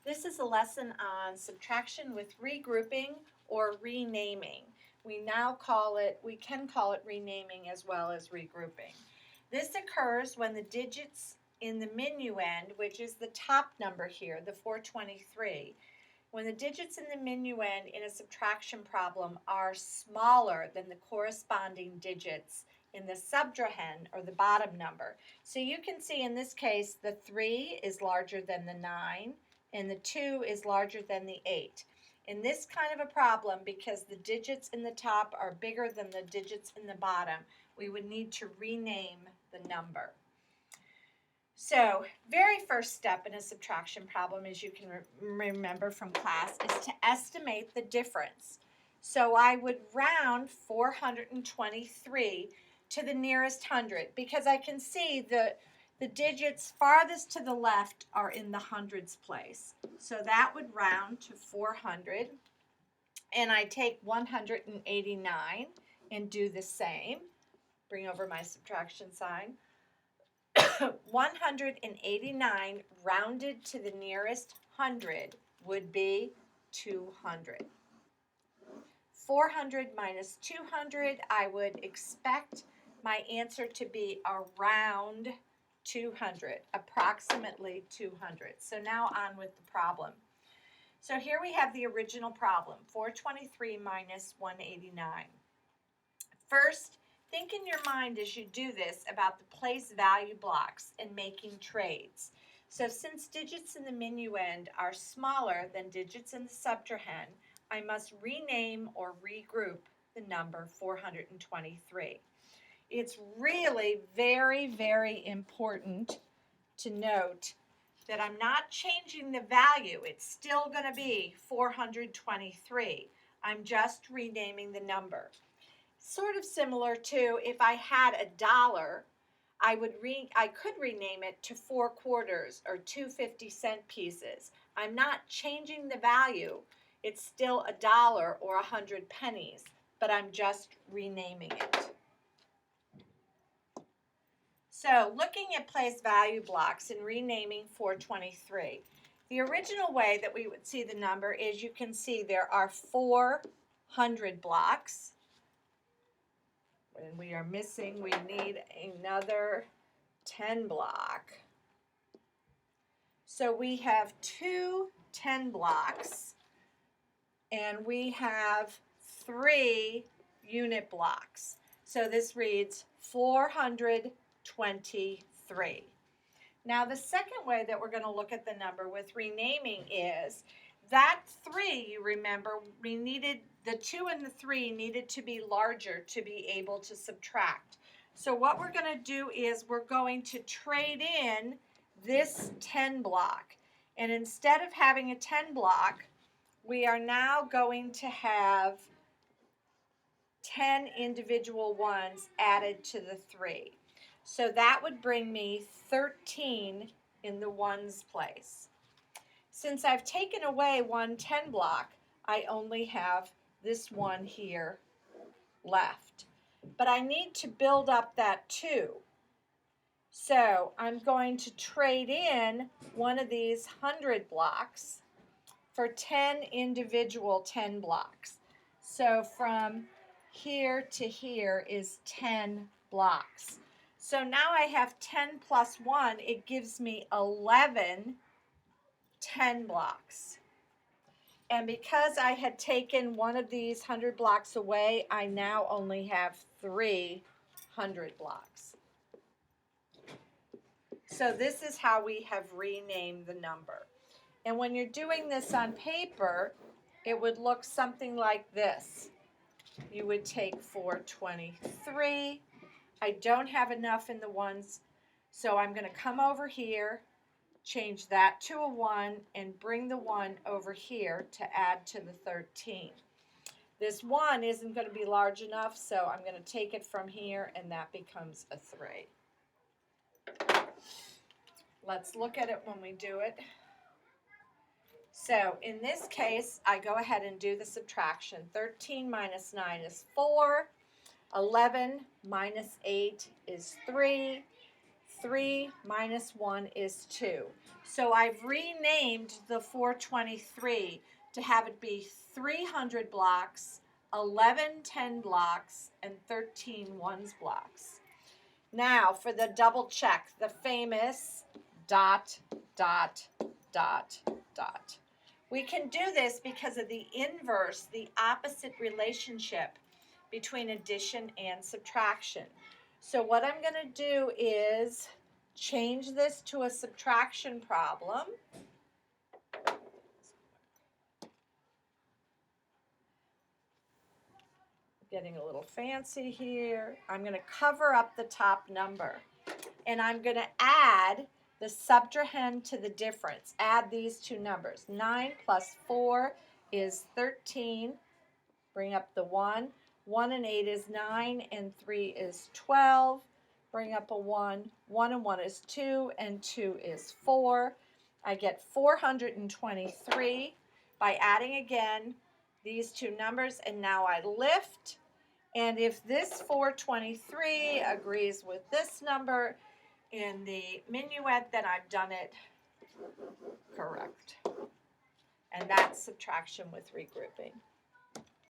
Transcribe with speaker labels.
Speaker 1: This is a lesson on subtraction with regrouping or renaming. We can call it renaming as well as regrouping. This occurs when the digits in the minuend, which is the top number here, the 423, when the digits in the minuend in a subtraction problem are smaller than the corresponding digits in the subtrahend, or the bottom number. So you can see in this case the 3 is larger than the 9 and the 2 is larger than the 8. In this kind of a problem, because the digits in the top are bigger than the digits in the bottom, we would need to rename the number. So, very first step in a subtraction problem, as you can remember from class, is to estimate the difference. So I would round 423 to the nearest hundred, because I can see the digits farthest to the left are in the hundreds place. So that would round to 400, and I take 189 and do the same. Bring over my subtraction sign. 189 rounded to the nearest hundred would be 200. 400 minus 200, I would expect my answer to be around 200, approximately 200. So now on with the problem. So here we have the original problem, 423 minus 189. First, think in your mind as you do this about the place value blocks and making trades. So since digits in the minuend are smaller than digits in the subtrahend, I must rename or regroup the number 423. It's really very, very important to note that I'm not changing the value. It's still going to be 423. I'm just renaming the number. Sort of similar to if I had $1, I could rename it to 4 quarters or 2 50-cent pieces. I'm not changing the value. It's still $1 or 100 pennies, but I'm just renaming it. So looking at place value blocks and renaming 423, the original way that we would see the number is, you can see there are 400 blocks. And we are missing, we need another 10 block. So we have 2 10 blocks and we have 3 unit blocks. So this reads 423. Now the second way that we're going to look at the number with renaming is that 3, you remember, the 2 and the 3 needed to be larger to be able to subtract. So what we're going to do is we're going to trade in this 10 block. And instead of having a 10 block, we are now going to have 10 individual ones added to the 3. So that would bring me 13 in the ones place. Since I've taken away one 10 block, I only have this one here left. But I need to build up that 2. So I'm going to trade in one of these 100 blocks for 10 individual 10 blocks. So from here to here is 10 blocks. So now I have 10 plus 1, it gives me 11 10 blocks. And because I had taken one of these 100 blocks away, I now only have 300 blocks. So this is how we have renamed the number. And when you're doing this on paper, it would look something like this. You would take 423. I don't have enough in the ones, so I'm going to come over here, change that to a 1, and bring the 1 over here to add to the 13. This 1 isn't going to be large enough, so I'm going to take it from here, and that becomes a 3. Let's look at it when we do it. So in this case, I go ahead and do the subtraction. 13 minus 9 is 4. 11 minus 8 is 3. 3 minus 1 is 2. So I've renamed the 423 to have it be 300 blocks, 11 10 blocks, and 13 ones blocks. Now for the double check, the famous dot, dot, dot, dot. We can do this because of the inverse, the opposite relationship between addition and subtraction. So what I'm going to do is change this to a subtraction problem. Getting a little fancy here. I'm going to cover up the top number, and I'm going to add the subtrahend to the difference. Add these two numbers. 9 plus 4 is 13. Bring up the 1. 1 and 8 is 9, and 3 is 12. Bring up a 1. 1 and 1 is 2, and 2 is 4. I get 423 by adding again these two numbers, and now I lift. And if this 423 agrees with this number in the minuet, then I've done it correct. And that's subtraction with regrouping.